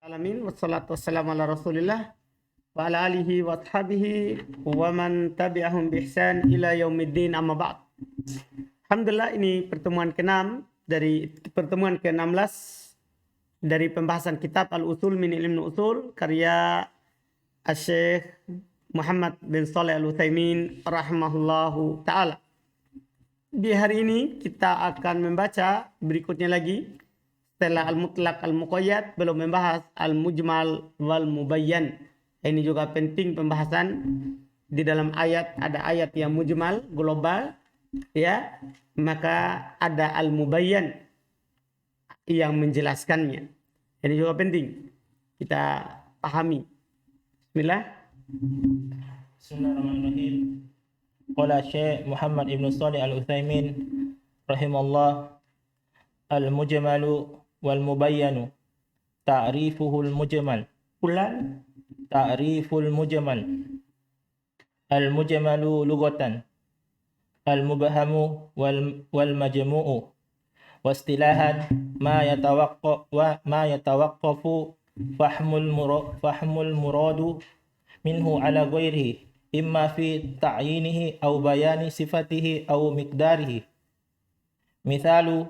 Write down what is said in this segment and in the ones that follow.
Alamin wassalatu wassalamu ala Rasulillah wa ala alihi wa ashabihi wa man tabi'ahum bi ihsan ila yaumiddin amma ba'd. Alhamdulillah, ini pertemuan ke-6 dari pertemuan ke-16 dari pembahasan kitab Al-Usul min Ilmi Usul karya Syekh Muhammad bin Shalih Al-Utsaimin rahimahullahu taala. Di hari ini kita akan membaca berikutnya lagi. Setelah al-mutlaq al-muqayyad belum membahas al-mujmal wal mubayyan. Ini juga penting pembahasan. Di dalam ayat ada ayat yang mujmal global, ya, maka ada al-mubayyan yang menjelaskannya. Ini juga penting kita pahami. Bismillah. Bismillahirrahmanirrahim. Qala Syekh Muhammad ibn Shalih Al-Utsaimin rahimallah, al-mujmalu wal mubayyanu ta'rifuhul mujmal. Ulang. Ta'riful mujmal. Al-mujmalu lughatan al-mubhamu wal majmu'u wa istilahan ma yatawaqqafu fahmul muradu minhu ala ghairihi imma fi ta'yinihi aw bayani sifatihi aw miqdarihi. Mithalu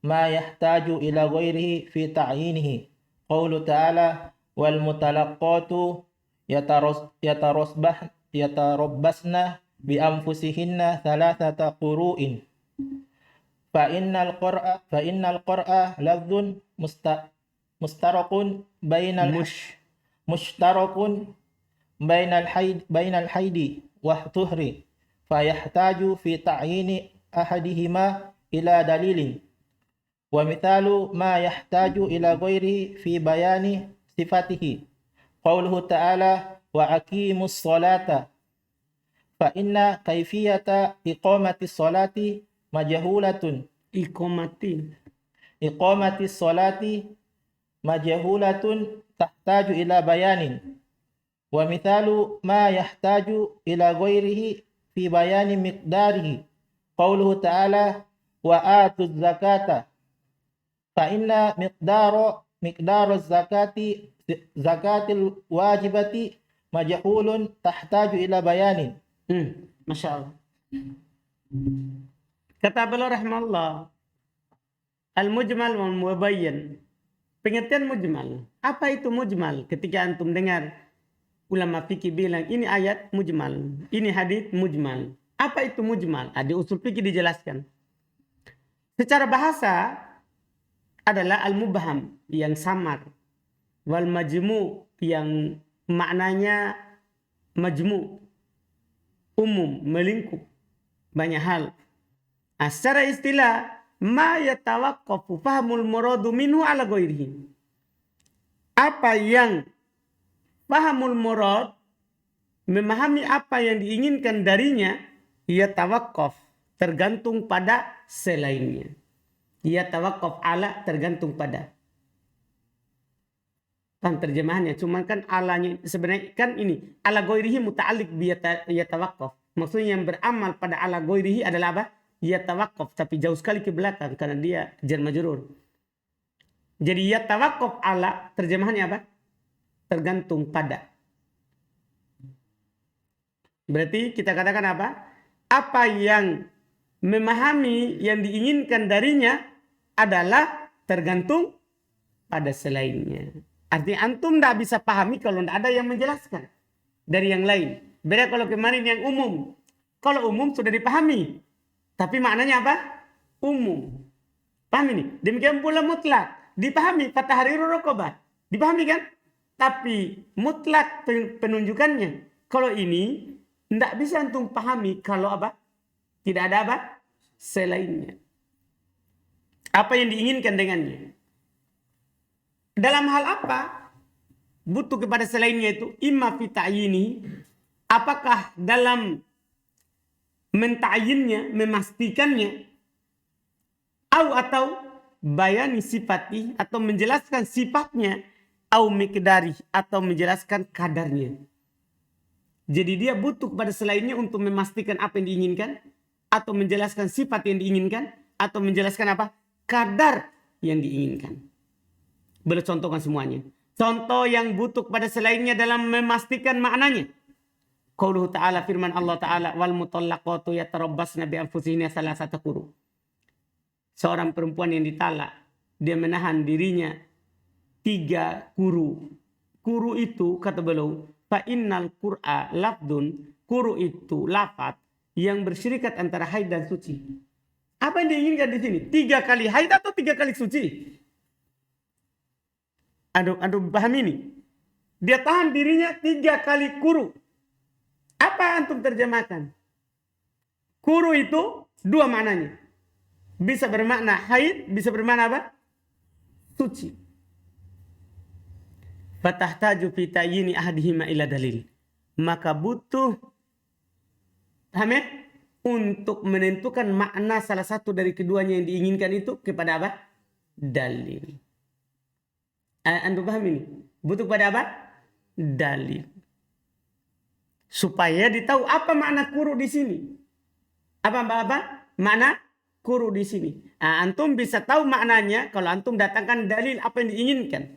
ma yahtaju ila ghairihi fi ta'yinihi qawlu ta'ala wal mutalaqqatu yatarabbasna bi anfusihinna thalathata quru'in fa innal qur'a lafdhun mushtarakun bainal haidi wa tuhri fa yahtaju fi ta'yini ahadihima ila dalilin. Wa mithalu ma yahtaju ila ghairihi fi bayani sifatihi qauluhu ta'ala wa aqimus salata fa inna kaifiyata iqamati salati majhulatun. Iqamati salati majhulatun tahtaju ila bayanin. Wa mithalu ma yahtaju ila ghairihi fi bayani miqdarihi qauluhu ta'ala wa atuz zakata fa inna miqdaru zakatil wajibati majhulun tahtaju ila bayanin. Masya Allah. Kata beliau rahimahullah, al-mujmal wal mubayyan. Pengertian mujmal. Apa itu mujmal? Ketika antum dengar ulama fikih bilang ini ayat mujmal, ini hadis mujmal. Apa itu mujmal? Di usul fikih dijelaskan. Secara bahasa adalah al-mubham yang samar, wal majmu yang maknanya majmu, umum, melingkup banyak hal. Secara istilah ma yatawaqqafu fahmul muradu minhu ala ghairihi. Apa yang fahamul murad, memahami apa yang diinginkan darinya, yatawaqqaf, tergantung pada selainnya. Yatawaqqaf ala, tergantung pada. Paham terjemahannya? Cuman kan alanya sebenarnya kan ini ala ghairihi muta'alliq bi yatawaqqaf. Maksudnya yang beramal pada ala ghairihi adalah apa? Yatawaqqaf, tapi jauh sekali ke belakang karena dia jar majrur. Jadi yatawaqqaf ala terjemahannya apa? Tergantung pada. Berarti kita katakan apa? Apa yang memahami yang diinginkan darinya adalah tergantung pada selainnya. Artinya antum tidak bisa pahami kalau tidak ada yang menjelaskan dari yang lain. Beda kalau kemarin yang umum. Kalau umum sudah dipahami. Tapi maknanya apa? Umum. Paham ini? Demikian pula mutlak. Dipahami. Fatahriru raqabah. Dipahami kan? Tapi mutlak penunjukannya. Kalau ini tidak bisa antum pahami kalau apa? Tidak ada apa? Selainnya. Apa yang diinginkan dengannya? Dalam hal apa? Butuh kepada selainnya itu. Imma fi ta'yini. Apakah dalam menta'yinnya, memastikannya. Atau bayani sifati. Atau menjelaskan sifatnya. Au miqdari. Atau menjelaskan kadarnya. Jadi dia butuh kepada selainnya untuk memastikan apa yang diinginkan. Atau menjelaskan sifat yang diinginkan. Atau menjelaskan apa? Kadar yang diinginkan. Boleh contohkan semuanya. Contoh yang butuh pada selainnya dalam memastikan maknanya. Qauluhu ta'ala, firman Allah Ta'ala, wal mutallaqatu yatarabbasna bi anfusihinna salasata quru. Seorang perempuan yang ditalak, dia menahan dirinya 3 kuru. Kuru itu kata beliau, fa innal qur'a lafdun, kuru itu lafaz yang berserikat antara haid dan suci. Apa yang diinginkan di sini? 3 kali haid atau 3 kali suci? Anda paham ini? Dia tahan dirinya 3 kali kuru. Apa antum terjemahkan? Kuru itu 2 maknanya. Bisa bermakna haid, bisa bermakna apa? Suci. Fatahtaju fi tayyini ahadihima ila dalil. Maka butuh untuk menentukan makna salah satu dari keduanya yang diinginkan itu kepada apa? Dalil. Anda paham ini? Butuh pada apa? Dalil. Supaya ditahu apa makna kuru di sini. Apa makna kuru di sini. Antum bisa tahu maknanya kalau antum datangkan dalil apa yang diinginkan.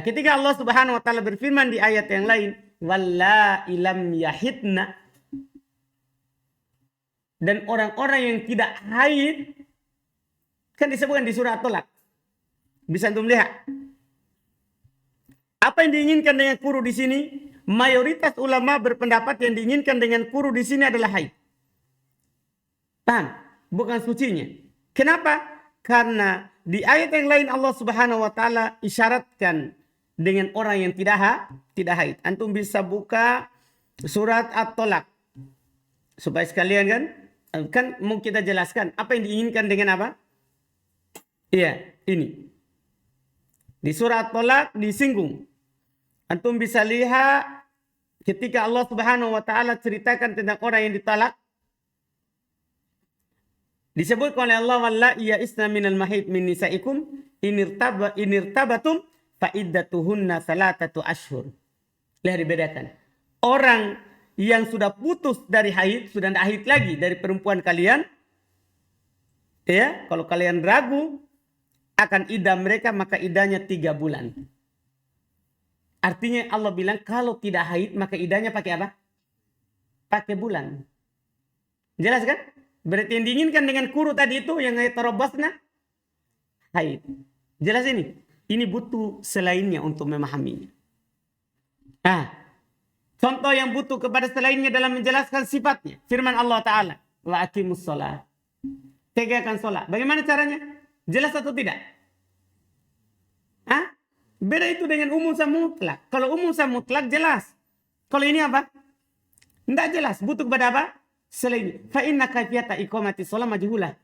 Ketika Allah Subhanahu wa taala berfirman di ayat yang lain, wallai lam yahidna, dan orang-orang yang tidak haid, kan disebutkan di surah At-Tolak. Bisa antum lihat. Apa yang diinginkan dengan kuru di sini? Mayoritas ulama berpendapat yang diinginkan dengan kuru di sini adalah haid. Paham? Bukan sucinya. Kenapa? Karena di ayat yang lain Allah Subhanahu wa taala isyaratkan dengan orang yang tidak haid. Antum bisa buka surat At-Tolak. Supaya sekalian kan mau kita jelaskan apa yang diinginkan dengan apa? Iya, ini. Di surat At-Tolak disinggung. Antum bisa lihat ketika Allah Subhanahu wa taala ceritakan tentang orang yang ditalak. Disebut oleh Allah, wallahi ya'isna minal mahid min nisaikum inirtabatum fa iddatuhunna salatatu ashhur. Lihat dibedakan. Orang yang sudah putus dari haid, sudah tidak haid lagi dari perempuan kalian, ya, kalau kalian ragu akan iddah mereka, maka iddahnya 3 bulan. Artinya Allah bilang kalau tidak haid maka iddahnya pakai apa? Pakai bulan. Jelas kan? Berarti yang diinginkan dengan kuru tadi itu yang tarabasna haid. Jelas ini? Ini butuh selainnya untuk memahaminya. Contoh yang butuh kepada selainnya dalam menjelaskan sifatnya. Firman Allah Ta'ala. Wa aqimus sholat. Tegakkan sholat. Bagaimana caranya? Jelas atau tidak? Beda itu dengan umum sama mutlak. Kalau umum sama mutlak jelas. Kalau ini apa? Tidak jelas. Butuh kepada apa? Selain. Fa inna kaifiyata iqamati sholat majhulah.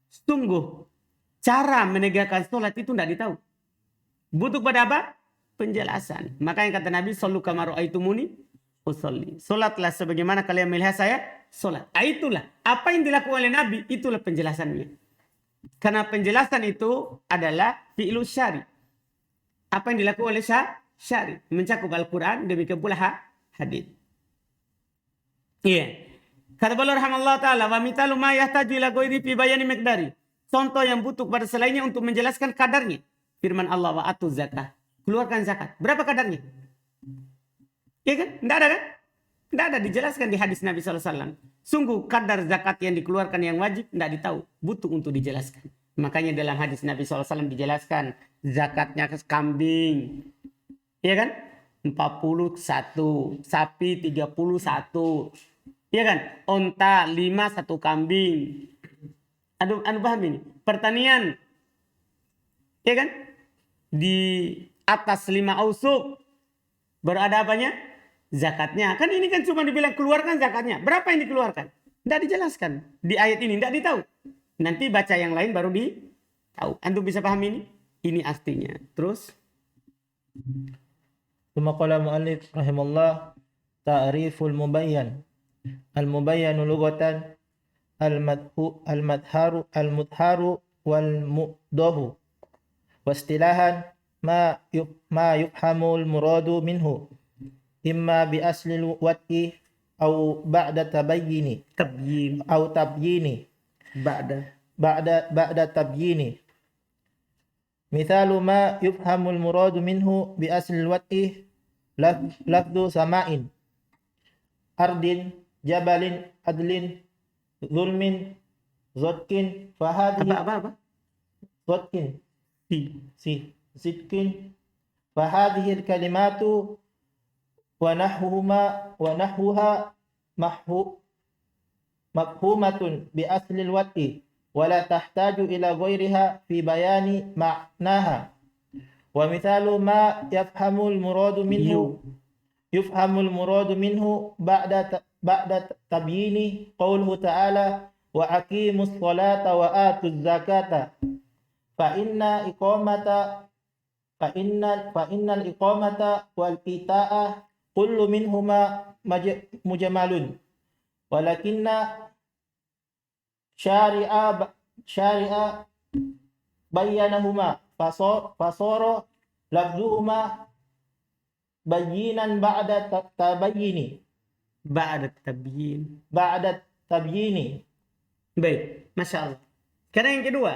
Sungguh. Cara menegakkan sholat itu tidak ditahu. Butuh kepada apa? Penjelasan. Makanya kata Nabi, sallu kama ra'aitumuni usolli. Sholatlah sebagaimana kalian melihat saya sholat. Itulah. Apa yang dilakukan oleh Nabi, itulah penjelasannya. Karena penjelasan itu adalah fi'lu syari. Apa yang dilakukan oleh syari. Mencakup Al-Quran, demikian pula hadis. Iya. Kata beliau rahimahullah ta'ala, wa mitalu ma yahtaju ila ghairi fi bayani miqdari. Contoh yang butuh pada selainnya untuk menjelaskan kadarnya. Firman Allah, wa atu zakah. Keluarkan zakat. Berapa kadarnya? Iya kan? Tidak ada kan? Tidak ada dijelaskan di hadis Nabi SAW. Sungguh kadar zakat yang dikeluarkan yang wajib tidak ditahu. Butuh untuk dijelaskan. Makanya dalam hadis Nabi SAW dijelaskan zakatnya ke kambing. Iya kan? 41. Sapi 31. Iya kan? Onta 5 1 kambing. Anu paham ini? Pertanian. Iya kan? Di atas 5 ausuk. Baru ada apanya? Zakatnya. Kan ini kan cuma dibilang keluarkan zakatnya. Berapa yang dikeluarkan? Tidak dijelaskan. Di ayat ini tidak ditahu. Nanti baca yang lain baru ditahu. Antum bisa paham ini? Ini artinya. Terus. Tsumma qala mu'allif rahimahullah ta'riful mubayyan. Al-mubayyanu lughatan al-mudharu wal mudahu. Wa istilahan ma yufhamul muradu minhu imma bi aslil wat'i aw ba'da tabayyini tabyini ba'da tabyini مثال ما يفهم المراد منه بأصل الوطء لفظ سماء أرض جبل عدل ظلم صدق فهذه Apa? صدق Si. صدق فهذه الكلمات ونحوها مفهومة بأصل الوطء ولا تحتاج إلى غيرها في بيان معناها ومثال ما يفهم المراد منه بعد تبيين قوله تعالى وأقيموا الصلاة وآتوا الزكاة فإن الإقامة والإيتاء كل منهما مجمل ولكن شارع بينهما فصار لفظهما بينا بعد التبيين Baik, Masya Allah. Karena yang kedua,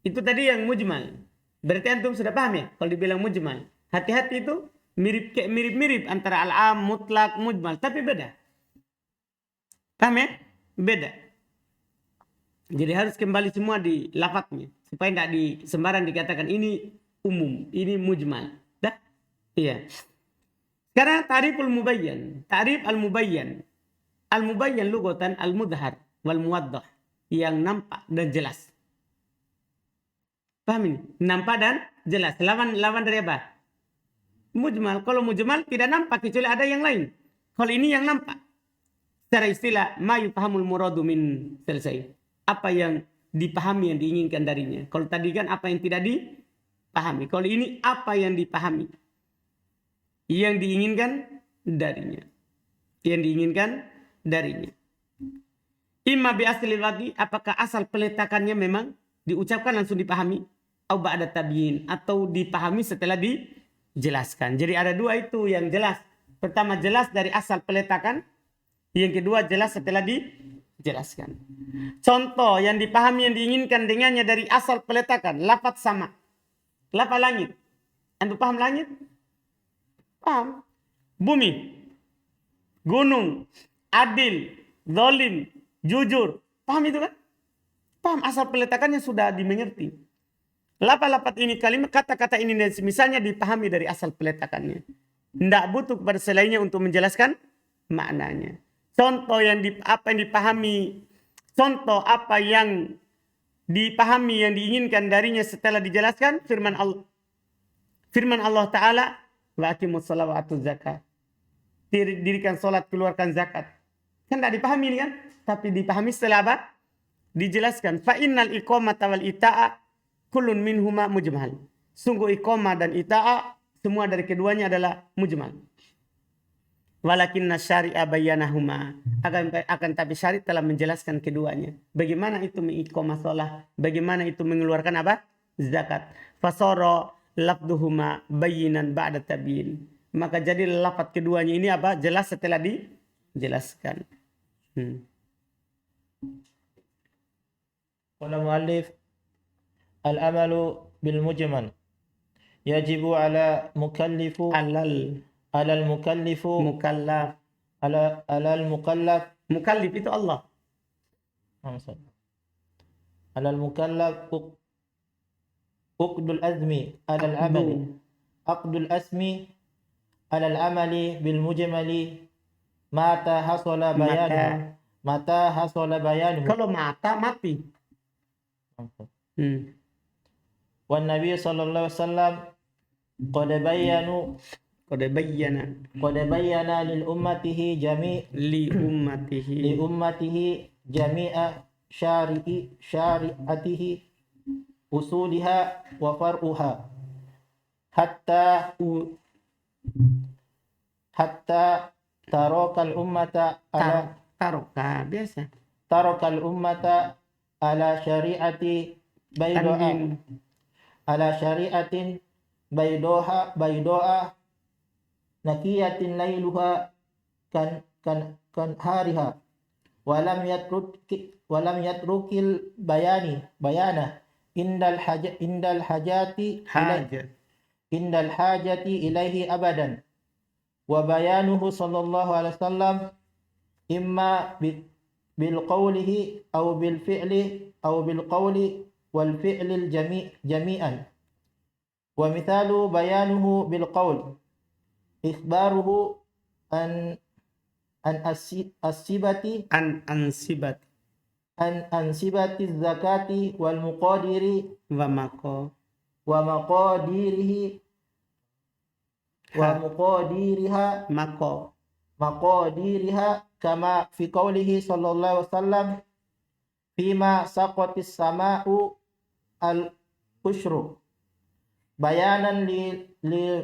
itu tadi yang mujmal. Berarti antum sudah paham ya? Kalau dibilang mujmal. Hati-hati itu mirip-mirip antara al-am, mutlak, mujmal. Tapi beda. Paham ya? Beda. Jadi harus kembali semua di lafadznya. Supaya tidak sembarang dikatakan ini umum, ini mujmal. Dah? Iya. Sekarang ta'riful mubayyan. Ta'rif al-mubayyan. Al-mubayyan lugatan al-mudhar wal muwaddah. Yang nampak dan jelas. Paham ini? Nampak dan jelas. Lawan dari apa? Mujmal. Kalau mujmal tidak nampak kecuali ada yang lain. Kalau ini yang nampak. Secara istilah ma yufahamul muradu min, selesai. Apa yang dipahami, yang diinginkan darinya. Kalau tadi kan apa yang tidak dipahami. Kalau ini apa yang dipahami. Yang diinginkan darinya. Yang diinginkan darinya. Imma bi aslil wadi, apakah asal peletakannya memang diucapkan langsung dipahami. Atau ba'da tabyin, atau dipahami setelah dijelaskan. Jadi ada dua itu yang jelas. Pertama jelas dari asal peletakan. Yang kedua jelas setelah dijelaskan. Contoh yang dipahami yang diinginkan dengannya dari asal peletakan. Lafaz sama. Lafaz langit. Antum paham langit? Paham. Bumi. Gunung. Adil. Zalim. Jujur. Paham itu kan? Paham asal peletakannya sudah dimengerti. Lafaz-lafaz ini, kalimat kata-kata ini dan misalnya dipahami dari asal peletakannya. Tidak butuh kepada selainnya untuk menjelaskan maknanya. Contoh apa yang dipahami, contoh apa yang dipahami yang diinginkan darinya setelah dijelaskan firman Allah Ta'ala wa aqimus shalah wa atuz zakat. Dirikan salat, keluarkan zakat. Kan tidak dipahami kan? Tapi dipahami setelah apa? Dijelaskan. Fa innal iqamata wal ita'a kullun minhuma mujmal. Sungguh iqamah dan ita'a semua dari keduanya adalah mujmal. Walakinna syari'a bayyanahuma. Akan tapi syari' telah menjelaskan keduanya. Bagaimana itu mengiqamah shalah, bagaimana itu mengeluarkan apa? Zakat. Fasara lafduhuma bayyinan ba'da tabyin. Maka jadi lafaz keduanya ini apa? Jelas setelah dijelaskan. Qala muallif al-amalu bil mujmal yajibu ala mukallifu alal mukallifu Mukallaf. alal mukallaf Mukallif itu Allah. alal mukallaf uqdul azmi alal amali aqdul asmi alal amali bil mujmali mata hasala bayanuhu Kalau mata mati. wan nabi sallallahu alaihi wasallam qad bayyana lil ummatihi Li ummatihi jami'a syari'atihi usuliha wa far'uha hatta tarakal ummata taroka biasa. tarakal ummata ala syari'ati baydoa ala syari'atin baydoa nakiyatin lailuha kan hariha walam yatrukil bayana indal hajati Hajat. indal hajati ilaihi abadan. Wa bayanuhu sallallahu alaihi wasallam imma bil qawlihi aw bil fi'li aw bil qawli wal fi'li jami'an. Wa mithalu bayanuhu bil qawl ikhbaruhu an asibati zakati wal muqadiri wa maqadirihi wa muqadiriha maqadiriha kama fi qawlihi sallallahu alaihi wasallam fima saqatis sama'u al ushru bayanan li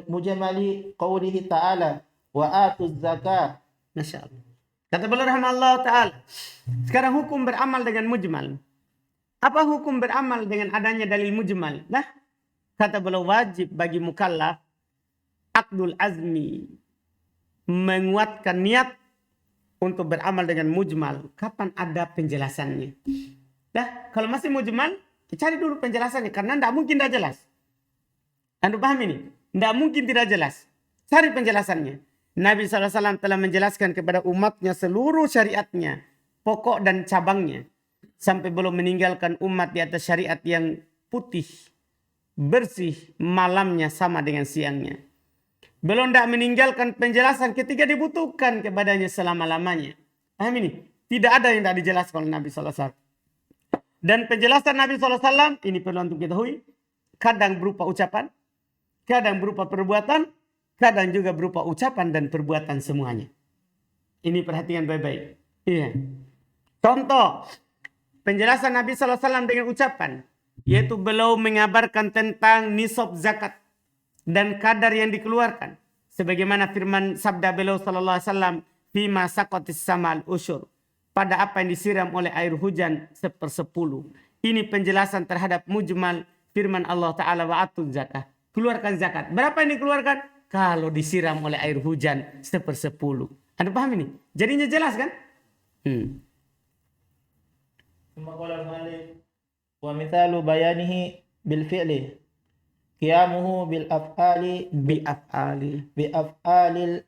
mujmali qawlihi ta'ala wa atuz zakah. Masya Allah. Kata beliau rahimahullah ta'ala. Sekarang hukum beramal dengan mujmal. Apa hukum beramal dengan adanya dalil mujmal? Nah, kata beliau wajib bagi mukallaf aqdul azmi, menguatkan niat untuk beramal dengan mujmal. Kapan ada penjelasannya? Nah, kalau masih mujmal, cari dulu penjelasannya. Karena tidak mungkin tidak jelas. Anda paham ini? Tidak mungkin tidak jelas. Cari penjelasannya. Nabi SAW telah menjelaskan kepada umatnya seluruh syariatnya, pokok dan cabangnya. Sampai belum meninggalkan umat di atas syariat yang putih, bersih, malamnya sama dengan siangnya. Belum tidak meninggalkan penjelasan ketika dibutuhkan kepadanya selama-lamanya. Paham ini? Tidak ada yang tidak dijelaskan oleh Nabi SAW. Dan penjelasan Nabi SAW, ini perlu untuk diketahui, kadang berupa ucapan, kadang berupa perbuatan, kadang juga berupa ucapan dan perbuatan semuanya. Ini perhatikan baik-baik. Iya. Contoh, penjelasan Nabi SAW dengan ucapan, yaitu beliau mengabarkan tentang nisab zakat dan kadar yang dikeluarkan. Sebagaimana firman sabda beliau SAW, fima saqatis samal usyur, pada apa yang disiram oleh air hujan 1/10. Ini penjelasan terhadap mujmal firman Allah Ta'ala wa atuz zakah. Keluarkan zakat. Berapa yang dikeluarkan? Kalau disiram oleh air hujan 1/10. Anda paham ini? Jadinya jelas kan? Wa mithalu bayanihi bil fi'li qiyamuhu bil af'ali bi af'alil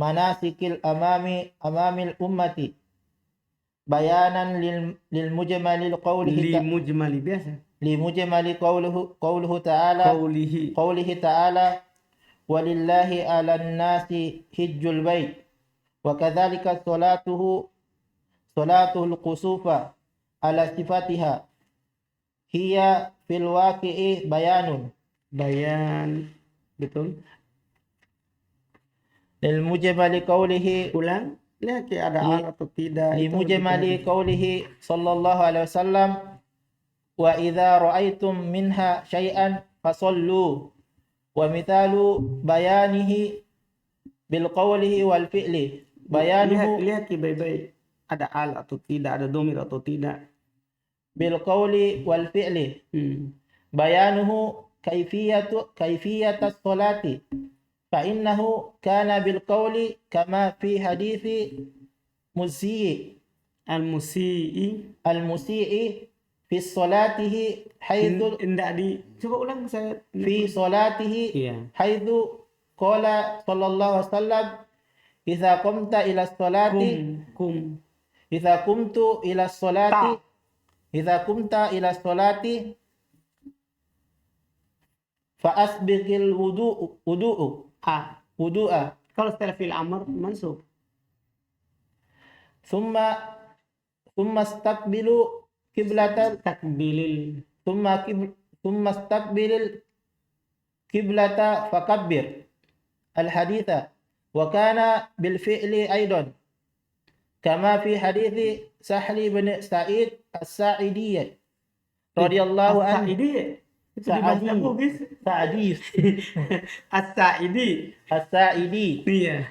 manasikil amamil ummati bayanan lil mujmalil qawlihi biasa. Limujmali qawluhu ta'ala qawlihi ta'ala walillahi 'alan nasi hijjul bait wa kadzalika salatul qusufa ala sifatiha hiya fil waqi'i bayan betul. Lil mujmali qawlihi Ulang, lihat ada al atau tidak. Limujmali qawlihi sallallahu alaihi wasallam wa idza ra'aitum minha syai'an fasallu wa mithalu bayanihi bil qawlihi wal fi'li bayanuhu lihat baik-baik ada al atau tidak, ada dhamir atau tidak. Bil qawli wal fi'li bayanuhu kayfiyatas salati fa innahu kana bil qawli kama fi hadithi al-musii fi salatihi haitsu coba ulang saya. Fi salatihi haitsu qala sallallahu alaihi wasallam idza qumta ila salati idza qumtu ila salati idza qumta ila salati fa asbighil wudu'a Kalau setelah fi'il amr mansub. Thumma istaqbilu kiblatan thumma istaqbilil kiblata fakabbir al-haditha wa kana bil fi'li aidan kama fi hadithi Sahli bin Sa'id as-Sa'idi radhiyallahu anhu As-Sa'idi iya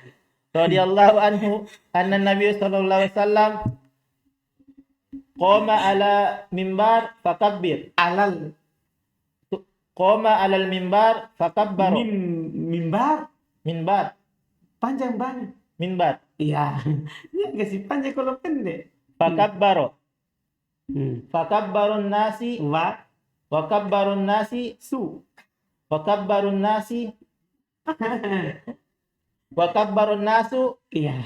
radhiyallahu anhu anna Nabi sallallahu alaihi wasallam qama ala mimbar fakabbir qama alal mimbar fakabbar mimbar panjang banget mimbar iya enggak sih panjang kalau pendek fakabbaro Fakabbarun nasi Wa wa kabbarun nasi su. wa kabbarun nasi wa kabbarun nasu Iya.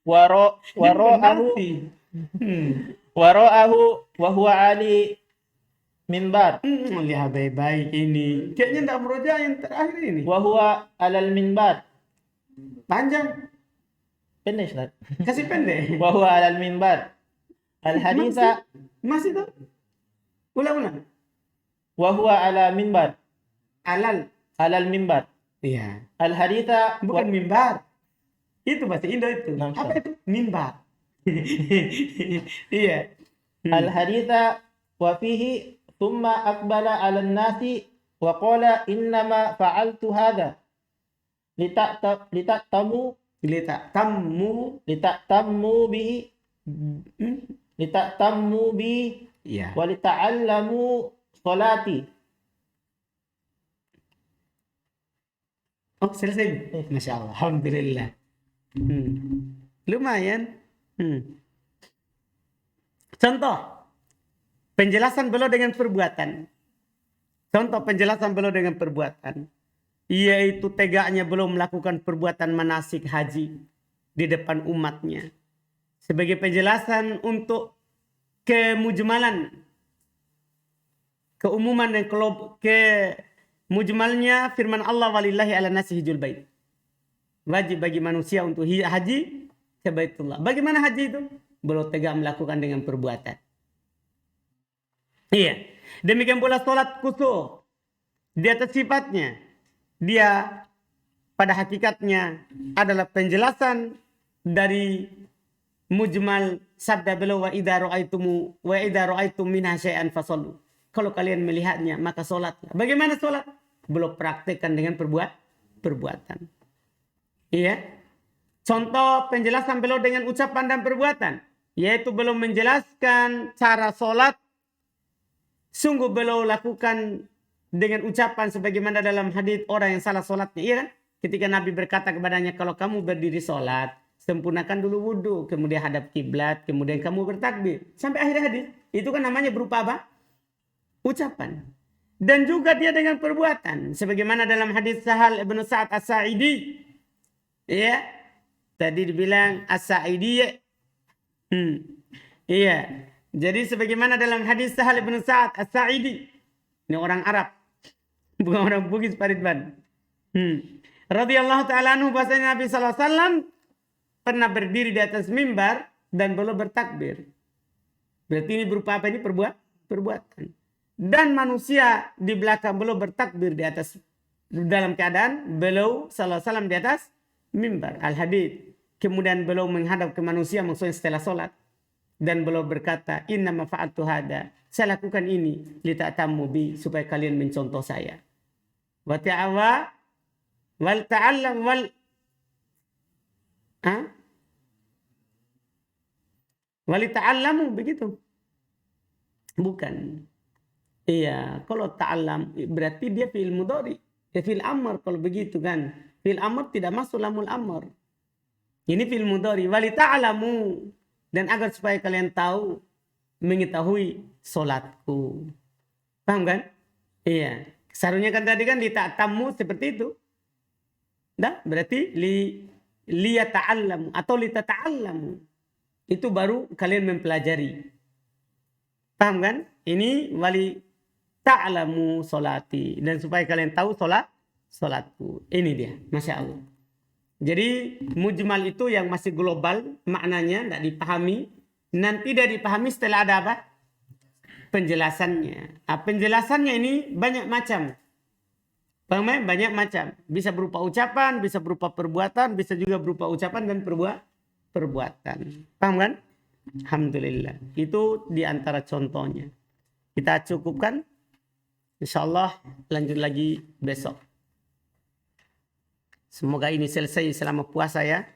wara'ahu Nasi. wara'ahu wa huwa ali minbar Lihat baik-baik ini. Kayaknya enggak meroja yang terakhir ini. wa huwa alal minbar. Panjang. Pendek, Ustaz. Kasih pendek. Wa huwa alal minbar. Al haditha Masih tuh. Ulang-ulang. wa huwa ala minbar. Alal. Alal minbar. Iya. Al haditha Bukan mimbar. Itu bahasa Indo itu. Nah, Apa itu? Mimbar. Iya. al haditha wa fihi thumma aqbala ala nasi wa qala innama fa'altu hadha lita'tamu Lita tamu. bihi lita'tammu bi Iya. wa lita'allamu salati. Oh, selesai. Masya Allah. Alhamdulillah. Lumayan. Contoh. Penjelasan beliau dengan perbuatan. Contoh penjelasan beliau dengan perbuatan. Yaitu tegaknya beliau melakukan perbuatan manasik haji di depan umatnya. Sebagai penjelasan untuk kemujmalan, keumuman dan kemujmalnya firman Allah walillahi ala nasi hijjul bait. Wajib bagi manusia untuk haji ke Baitullah. Bagaimana haji itu? Beliau tegak melakukan dengan perbuatan. Iya. Demikian pula sholat kusuf. Di atas sifatnya. Dia pada hakikatnya adalah penjelasan dari mujmal sabda beliau wa idza ra'aitum minha syai'an fasallu. Kalau kalian melihatnya maka salatlah. Bagaimana salat? Beliau praktekkan dengan perbuatan. Iya. Contoh penjelasan beliau dengan ucapan dan perbuatan, yaitu beliau menjelaskan cara salat. Sungguh beliau lakukan dengan ucapan sebagaimana dalam hadis orang yang salah salatnya, iya kan? Ketika Nabi berkata kepadanya, kalau kamu berdiri salat, sempurnakan dulu wudhu, kemudian hadap kiblat, kemudian kamu bertakbir. Sampai akhir hadis. Itu kan namanya berupa apa? Ucapan. Dan juga dia dengan perbuatan. Sebagaimana dalam hadis Sahal ibn Sa'ad As-Sa'idi. Ya. Tadi dibilang As-Sa'idi. Iya. Jadi sebagaimana dalam hadis Sahal ibn Sa'ad As-Sa'idi. Ini orang Arab. Bukan orang Bugis Pak Ridwan. Radhiyallahu ta'ala anhu bahasanya Nabi SAW pernah berdiri di atas mimbar dan beliau bertakbir. Berarti ini berupa apa ini? Perbuatan. Dan manusia di belakang beliau bertakbir di atas, dalam keadaan beliau SAW di atas mimbar. Al-Hadid. Kemudian beliau menghadap ke manusia maksudnya setelah sholat. Dan beliau berkata, innama fa'altu hada. Saya lakukan ini lita'tammu bi, supaya kalian mencontoh saya. Wa ta'awa wal ta'allam wal wali ta'allamu, begitu. Bukan. Iya, kalau ta'allam berarti dia fi'il mudhari. Ya fi'il amr kalau begitu kan. Fi'il amr tidak masuk lamul amr. Ini fi'il mudhari. Wali ta'allamu, dan agar supaya kalian tahu, mengetahui solatku. Paham kan? Iya. Seharusnya kan tadi kan lita'tammu seperti itu. Dah, berarti liyata'allamu atau litata'allamu. Itu baru kalian mempelajari. Paham kan? Ini wali ta'lamu solati. Dan supaya kalian tahu solatku. Ini dia. Masya Allah. Jadi mujmal itu yang masih global. Maknanya tidak dipahami. Nanti tidak dipahami setelah ada apa? Penjelasannya. Nah, penjelasannya ini banyak macam. Paham ya? Banyak macam. Bisa berupa ucapan, bisa berupa perbuatan, bisa juga berupa ucapan dan perbuatan. Paham kan? Alhamdulillah. Itu diantara contohnya. Kita cukupkan. InsyaAllah lanjut lagi besok. Semoga ini selesai selama puasa ya.